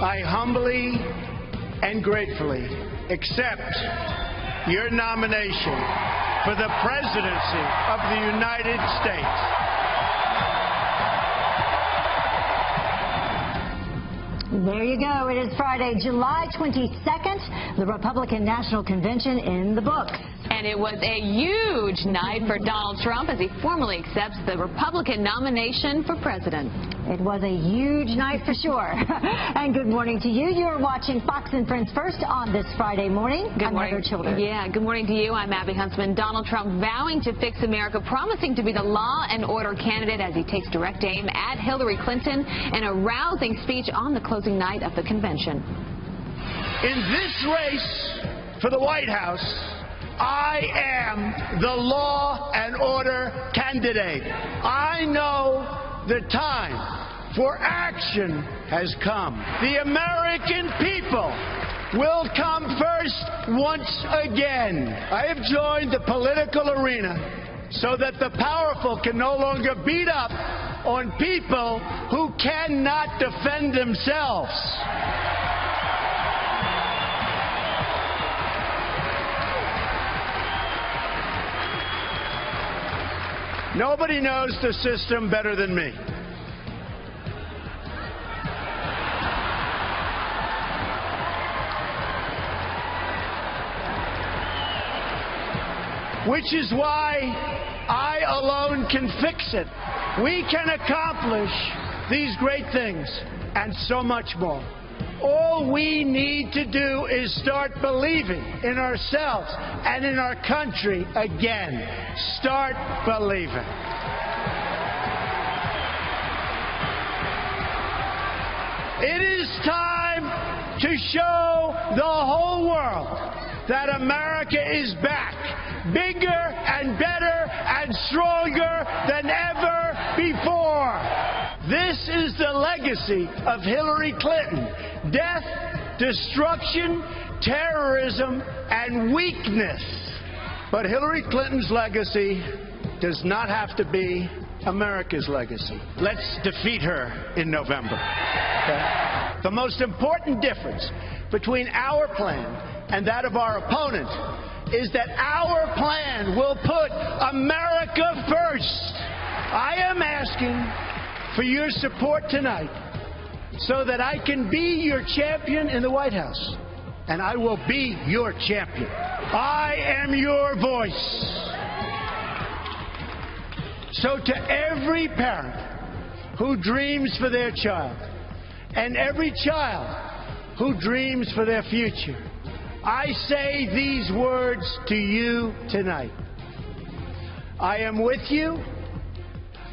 I humbly and gratefully accept your nomination for the presidency of the United States. There you go. It is Friday, July 22nd, the Republican National Convention in the books. And it was a huge night for Donald Trump as he formally accepts the Republican nomination for president. It was a huge night for sure. And good morning to you. You're watching Fox and Friends First on this Friday morning. Good morning. Heather Childers. Yeah, good morning to you. I'm Abby Huntsman. Donald Trump vowing to fix America, promising to be the law and order candidate as he takes direct aim at Hillary Clinton in a rousing speech on the closing night of the convention. In this race for the White House, I am the law and order candidate. I know the time for action has come. The American people will come first once again. I have joined the political arena so that the powerful can no longer beat up on people who cannot defend themselves. Nobody knows the system better than me. Which is why I alone can fix it. We can accomplish these great things and so much more. All we need to do is start believing in ourselves and in our country again. Start believing. It is time to show the whole world that America is back, bigger and better and stronger than ever before. This is the legacy of Hillary Clinton. Death, destruction, terrorism, and weakness. But Hillary Clinton's legacy does not have to be America's legacy. Let's defeat her in November. Okay? The most important difference between our plan and that of our opponent is that our plan will put America first. I am asking for your support tonight so that I can be your champion in the White House. And I will be your champion. I am your voice. So to every parent who dreams for their child, and every child who dreams for their future, I say these words to you tonight. I am with you.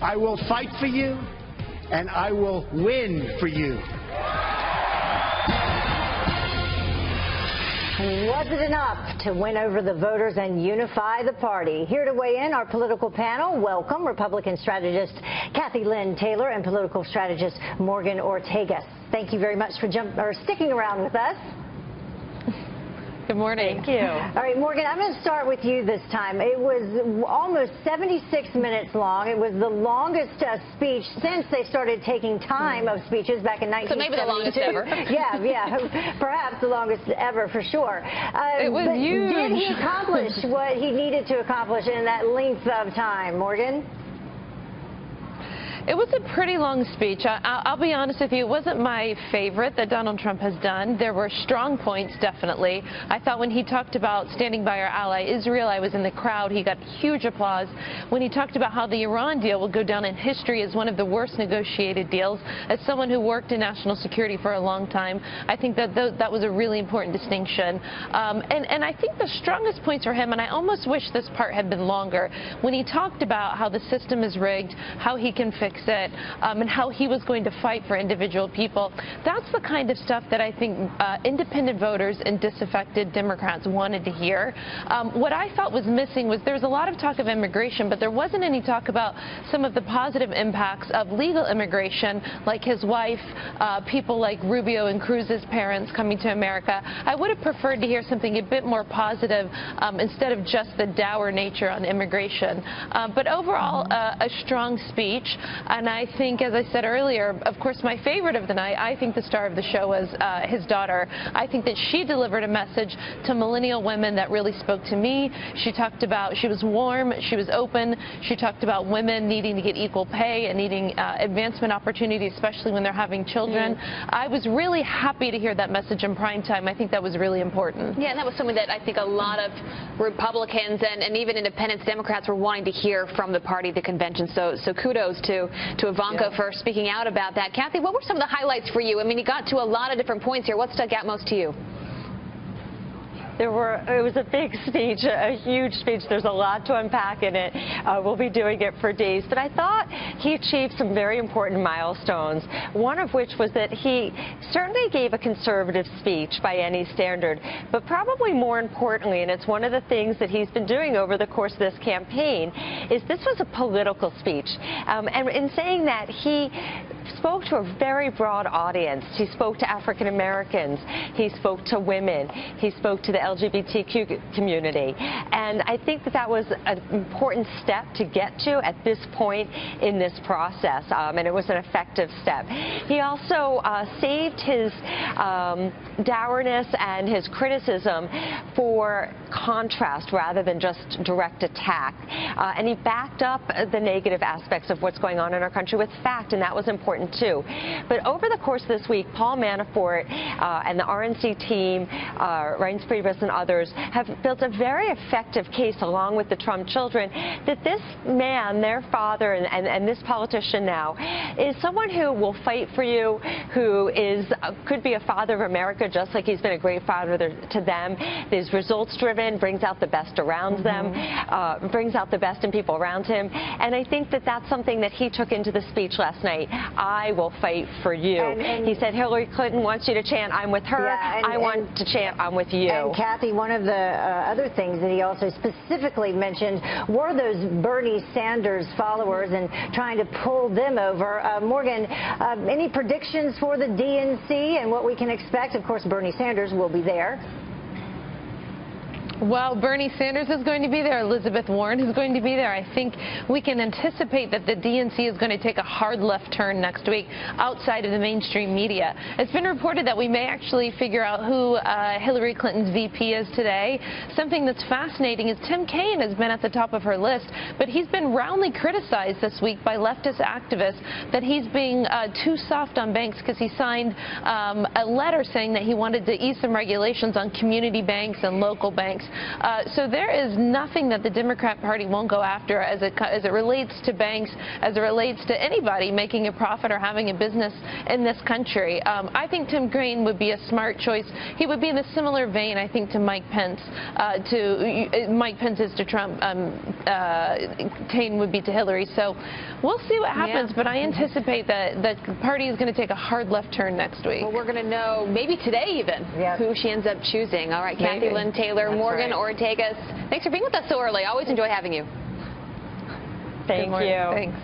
I will fight for you. And I will win for you. Was it enough to win over the voters and unify the party? Here to weigh in, our political panel. Welcome, Republican strategist Cathy Lynn Taylor and political strategist Morgan Ortagus. Thank you very much for sticking around with us. Good morning. Thank you. All right, Morgan, I'm going to start with you this time. It was almost 76 minutes long. It was the longest speech since they started taking time of speeches back in 1972. So maybe the longest ever. Yeah, perhaps the longest ever for sure. It was huge. Did he accomplish what he needed to accomplish in that length of time, Morgan? It was a pretty long speech. I'll be honest with you, it wasn't my favorite that Donald Trump has done. There were strong points, definitely. I thought when he talked about standing by our ally Israel, I was in the crowd. He got huge applause. When he talked about how the Iran deal will go down in history as one of the worst negotiated deals, as someone who worked in national security for a long time, I think that that was a really important distinction. And I think the strongest points for him, and I almost wish this part had been longer, when he talked about how the system is rigged, how he can fix it, and how he was going to fight for individual people. That's the kind of stuff that I think independent voters and disaffected Democrats wanted to hear. What I thought was missing was there's a lot of talk of immigration, but there wasn't any talk about some of the positive impacts of legal immigration, like his wife, people like Rubio and Cruz's parents coming to America. I would have preferred to hear something a bit more positive instead of just the dour nature on immigration. But overall, a strong speech. And I think, as I said earlier, of course, my favorite of the night, I think the star of the show was his daughter. I think that she delivered a message to millennial women that really spoke to me. She talked about, she was warm, she was open. She talked about women needing to get equal pay and needing advancement opportunities, especially when they're having children. I was really happy to hear that message in prime time. I think that was really important. Yeah, and that was something that I think a lot of Republicans and even independents, Democrats were wanting to hear from the party at the convention. So kudos to Ivanka for speaking out about that. Cathy, what were some of the highlights for you? I mean, you got to a lot of different points here. What stuck out most to you? It was a big speech, a huge speech. There's a lot to unpack in it. We'll be doing it for days. But I thought he achieved some very important milestones, one of which was that he certainly gave a conservative speech by any standard, but probably more importantly, and it's one of the things that he's been doing over the course of this campaign, is this was a political speech. And in saying that, he spoke to a very broad audience. He spoke to African Americans. He spoke to women. He spoke to the LGBTQ community. And I think that that was an important step to get to at this point in this process, and it was an effective step. He also saved his dourness and his criticism for contrast rather than just direct attack. And he backed up the negative aspects of what's going on in our country with fact, and that was important too. But over the course of this week, Paul Manafort and the RNC team, Reince Priebus and others, have built a very effective case along with the Trump children that this man, their father, and this politician now, is someone who will fight for you, who could be a father of America just like he's been a great father to them. Is results driven, brings out the best around them, brings out the best in people around him. And I think that that's something that he took into the speech last night. I will fight for you. He said Hillary Clinton wants you to chant, I'm with her. Yeah, I want to chant, I'm with you. And Cathy, one of the other things that he also specifically mentioned were those Bernie Sanders followers and trying to pull them over. Morgan, any predictions for the DNC and what we can expect? Of course, Bernie Sanders will be there. Well, Bernie Sanders is going to be there. Elizabeth Warren is going to be there. I think we can anticipate that the DNC is going to take a hard left turn next week outside of the mainstream media. It's been reported that we may actually figure out who Hillary Clinton's VP is today. Something that's fascinating is Tim Kaine has been at the top of her list, but he's been roundly criticized this week by leftist activists that he's being too soft on banks because he signed a letter saying that he wanted to ease some regulations on community banks and local banks. So there is nothing that the Democrat Party won't go after as it relates to banks, as it relates to anybody making a profit or having a business in this country. I think Tim Kaine would be a smart choice. He would be in a similar vein, I think, to Mike Pence. Mike Pence is to Trump. Kaine would be to Hillary. So we'll see what happens. But I anticipate that the party is going to take a hard left turn next week. Well, we're going to know maybe today even who she ends up choosing. All right, Cathy, Lynn, Taylor, Morgan, Ortagus, thanks for being with us so early. Always enjoy having you. Thank you. Thanks.